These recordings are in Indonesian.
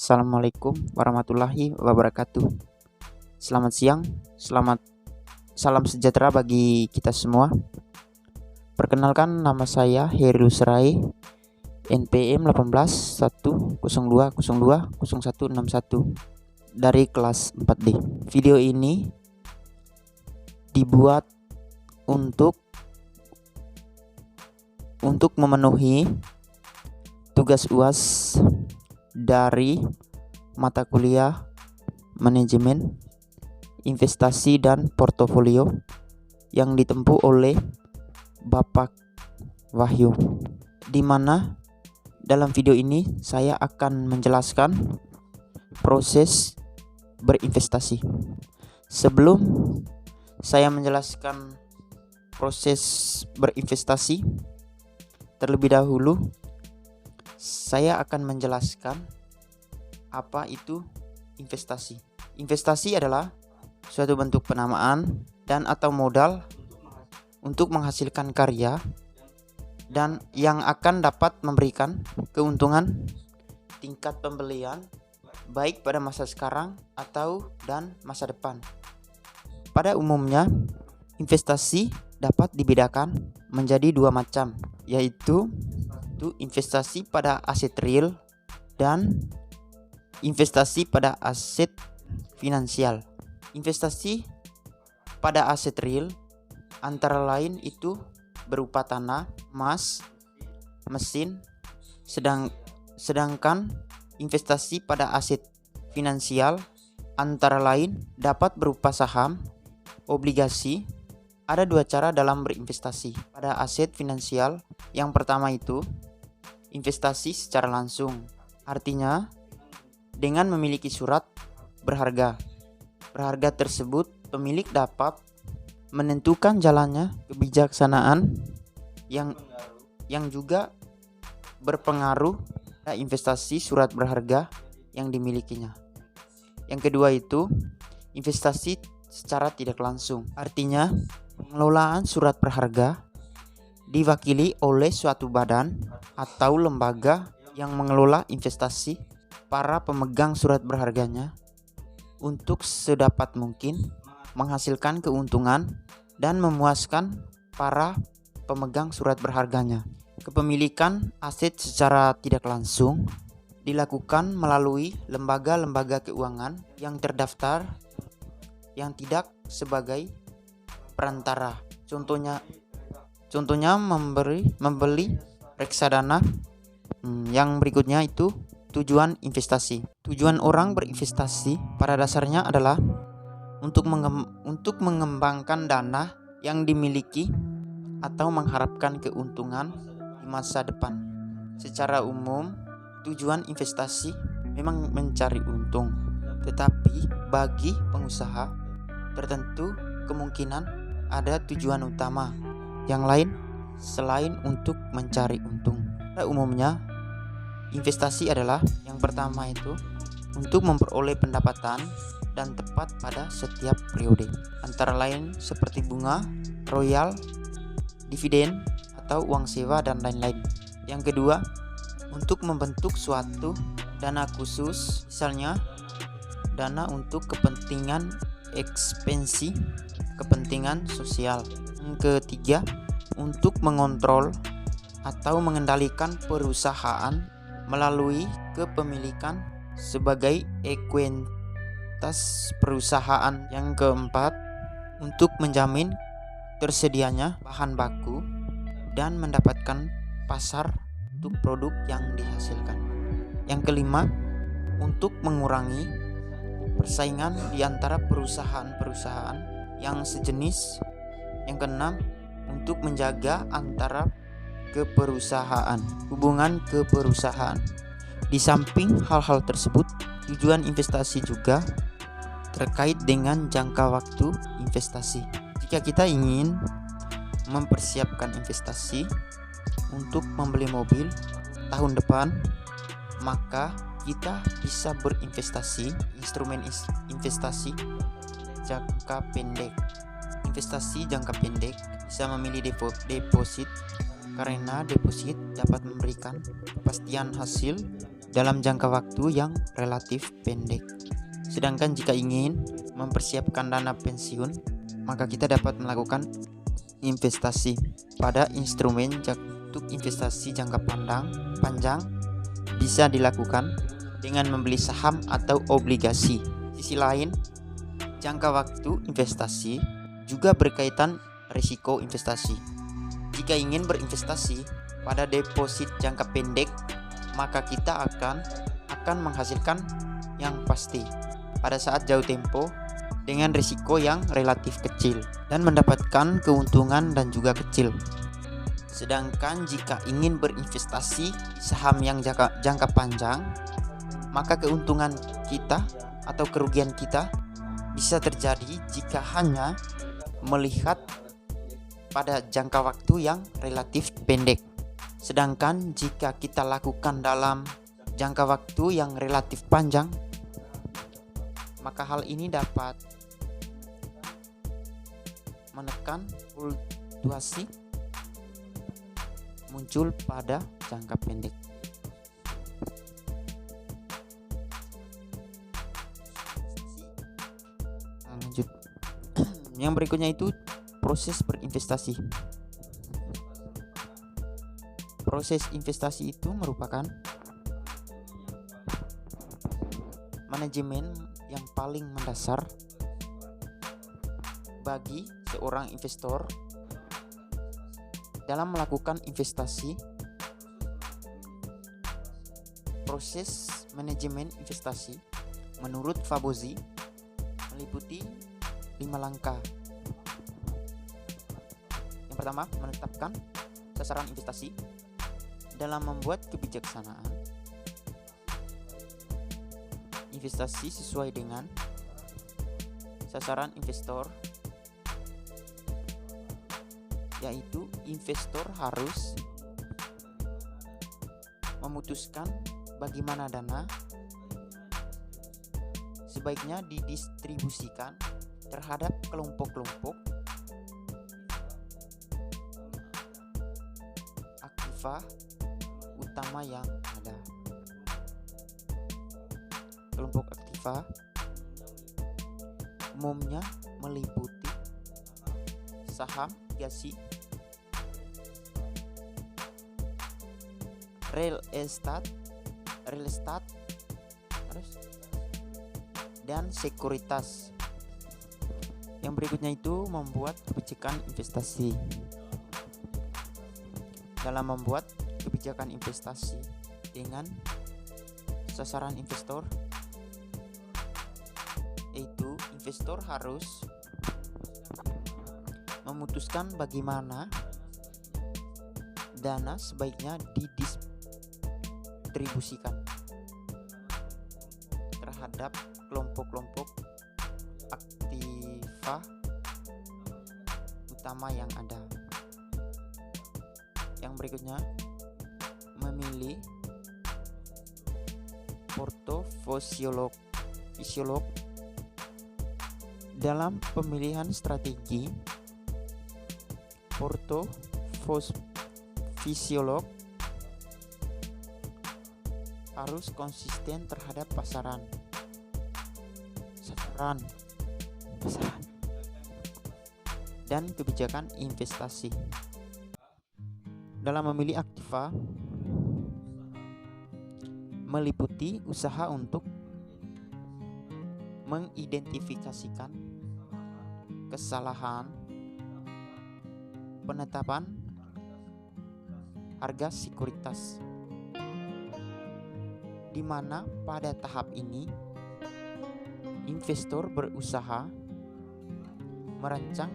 Assalamualaikum warahmatullahi wabarakatuh. Selamat siang, salam sejahtera bagi kita semua. Perkenalkan, nama saya Heru Serai, NPM 18 102020161 dari kelas 4D. Video ini dibuat untuk memenuhi tugas UAS dari mata kuliah manajemen investasi dan portofolio yang ditempuh oleh Bapak Wahyu, di mana dalam video ini saya akan menjelaskan proses berinvestasi. Sebelum saya menjelaskan proses berinvestasi, terlebih dahulu saya akan menjelaskan apa itu investasi. Investasi adalah suatu bentuk penamaan dan atau modal untuk menghasilkan karya dan yang akan dapat memberikan keuntungan tingkat pembelian baik pada masa sekarang atau dan masa depan. Pada umumnya, investasi dapat dibedakan menjadi dua macam, yaitu investasi pada aset real dan investasi pada aset finansial. Investasi pada aset real antara lain itu berupa tanah, emas, mesin, sedangkan investasi pada aset finansial antara lain dapat berupa saham, obligasi. Ada dua cara dalam berinvestasi pada aset finansial. Yang pertama itu investasi secara langsung, artinya dengan memiliki surat berharga. Berharga tersebut pemilik dapat menentukan jalannya kebijaksanaan yang juga berpengaruh pada investasi surat berharga yang dimilikinya. Yang kedua itu investasi secara tidak langsung, artinya pengelolaan surat berharga diwakili oleh suatu badan atau lembaga yang mengelola investasi para pemegang surat berharganya untuk sedapat mungkin menghasilkan keuntungan dan memuaskan para pemegang surat berharganya. Kepemilikan aset secara tidak langsung dilakukan melalui lembaga-lembaga keuangan yang terdaftar yang tidak sebagai perantara. Contohnya membeli reksadana. Yang berikutnya itu tujuan investasi. Tujuan orang berinvestasi pada dasarnya adalah untuk mengembangkan dana yang dimiliki atau mengharapkan keuntungan di masa depan. Secara umum, tujuan investasi memang mencari untung, tetapi bagi pengusaha tertentu kemungkinan ada tujuan utama yang lain selain untuk mencari untung. Pada umumnya, investasi adalah yang pertama itu untuk memperoleh pendapatan dan tepat pada setiap periode, antara lain seperti bunga, royal, dividen, atau uang sewa dan lain-lain. Yang kedua, untuk membentuk suatu dana khusus, misalnya dana untuk kepentingan ekspansi, kepentingan sosial. Yang ketiga, untuk mengontrol atau mengendalikan perusahaan melalui kepemilikan sebagai ekuitas perusahaan. Yang keempat, untuk menjamin tersedianya bahan baku dan mendapatkan pasar untuk produk yang dihasilkan. Yang kelima, untuk mengurangi persaingan di antara perusahaan-perusahaan yang sejenis. Yang keenam, untuk menjaga antara hubungan keperusahaan. Di samping hal-hal tersebut, tujuan investasi juga terkait dengan jangka waktu investasi. Jika kita ingin mempersiapkan investasi untuk membeli mobil tahun depan, maka kita bisa berinvestasi instrumen investasi jangka pendek. Investasi jangka pendek bisa memilih deposit karena deposit dapat memberikan kepastian hasil dalam jangka waktu yang relatif pendek. Sedangkan jika ingin mempersiapkan dana pensiun, maka kita dapat melakukan investasi pada instrumen untuk investasi jangka panjang bisa dilakukan dengan membeli saham atau obligasi. Sisi lain, jangka waktu investasi juga berkaitan risiko investasi. Jika ingin berinvestasi pada deposit jangka pendek, maka kita akan menghasilkan yang pasti pada saat jauh tempo dengan risiko yang relatif kecil dan mendapatkan keuntungan dan juga kecil. Sedangkan jika ingin berinvestasi di saham yang jangka panjang, maka keuntungan kita atau kerugian kita bisa terjadi jika hanya melihat pada jangka waktu yang relatif pendek. Sedangkan jika kita lakukan dalam jangka waktu yang relatif panjang, maka hal ini dapat menekan fluktuasi muncul pada jangka pendek. Lanjut. Yang berikutnya itu proses berinvestasi. Proses investasi itu merupakan manajemen yang paling mendasar bagi seorang investor dalam melakukan investasi. Proses manajemen investasi menurut Fabozzi meliputi 5 langkah. Yang pertama, menetapkan sasaran investasi dalam membuat kebijaksanaan investasi sesuai dengan sasaran investor, yaitu investor harus memutuskan bagaimana dana sebaiknya didistribusikan terhadap kelompok-kelompok aktiva utama yang ada. Kelompok aktiva umumnya meliputi saham, obligasi, real estate, dan sekuritas. Yang berikutnya itu membuat kebijakan investasi. Dalam membuat kebijakan investasi dengan sasaran investor, yaitu investor harus memutuskan bagaimana dana sebaiknya didistribusikan terhadap kelompok-kelompok aktiva utama yang ada. Yang berikutnya, memilih portofoliolog dalam pemilihan strategi. Portofoliolog harus konsisten terhadap pasaran dan kebijakan investasi. Dalam memilih aktiva meliputi usaha untuk mengidentifikasikan kesalahan penetapan harga sekuritas, di mana pada tahap ini investor berusaha merancang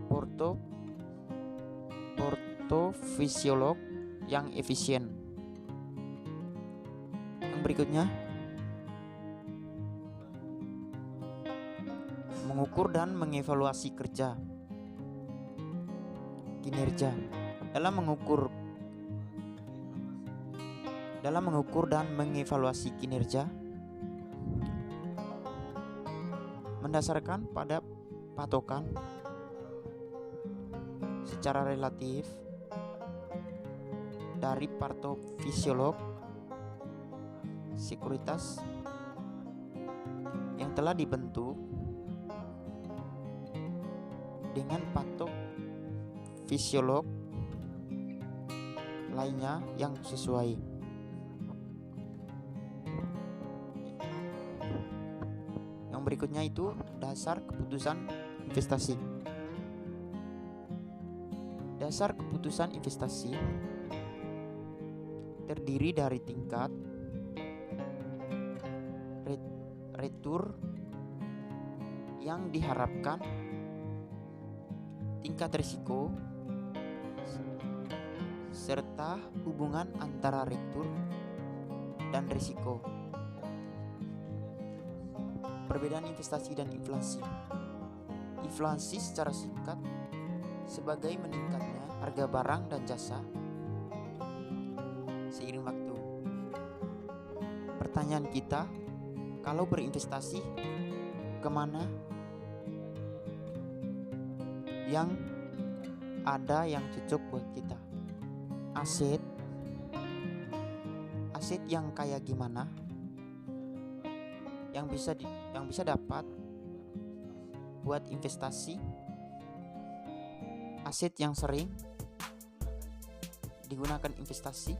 portofoliolog yang efisien. Yang berikutnya, mengukur dan mengevaluasi kinerja. Dalam mengukur dan mengevaluasi kinerja mendasarkan pada patokan secara relatif dari patofisiolog sekuritas yang telah dibentuk dengan patofisiolog lainnya yang sesuai. Yang berikutnya itu dasar keputusan investasi. Dasar keputusan investasi terdiri dari tingkat return yang diharapkan, tingkat risiko, serta hubungan antara return dan risiko. Perbedaan investasi dan inflasi. Inflasi secara singkat sebagai meningkatnya harga barang dan jasa seiring waktu. Pertanyaan kita, kalau berinvestasi, kemana? Yang ada yang cocok buat kita. Aset yang kayak gimana? Yang bisa dapat buat investasi. Aset yang sering digunakan investasi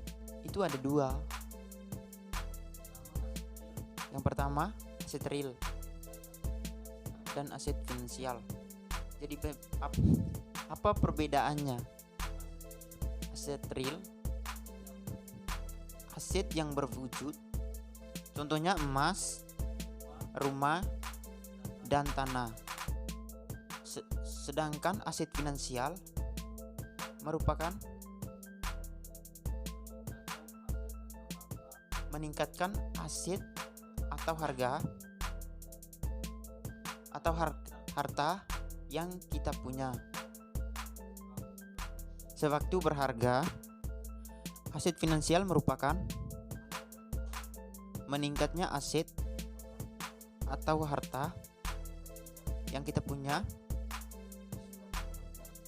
itu ada dua. Yang pertama, aset real dan aset finansial. Jadi apa perbedaannya? Aset real, aset yang berwujud, contohnya emas, rumah, dan tanah. Sedangkan aset finansial merupakan meningkatkan aset atau harga atau harta yang kita punya. Sewaktu berharga, aset finansial merupakan meningkatnya aset atau harta yang kita punya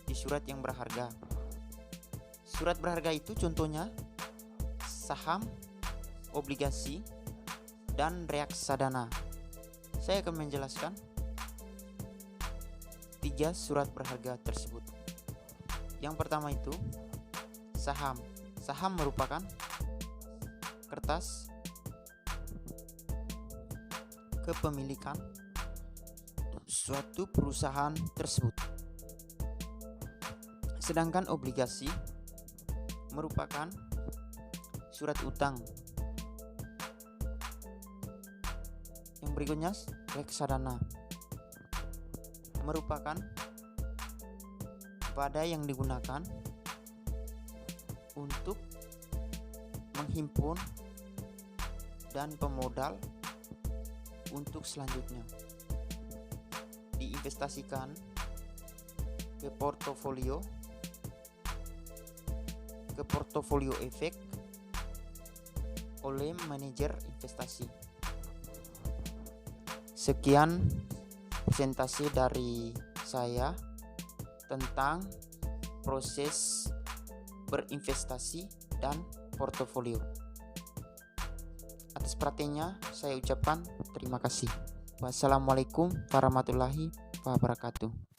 di surat yang berharga. Surat berharga itu contohnya saham, obligasi, dan reksadana. Saya akan menjelaskan 3 surat berharga tersebut. Yang pertama itu saham. Saham merupakan kertas kepemilikan suatu perusahaan tersebut. Sedangkan obligasi merupakan surat utang. Yang berikutnya reksadana merupakan wadah yang digunakan untuk menghimpun dan pemodal untuk selanjutnya diinvestasikan ke portofolio efek oleh manajer investasi. Sekian presentasi dari saya tentang proses berinvestasi dan portofolio. Atas perhatiannya saya ucapkan terima kasih. Wassalamualaikum warahmatullahi wabarakatuh.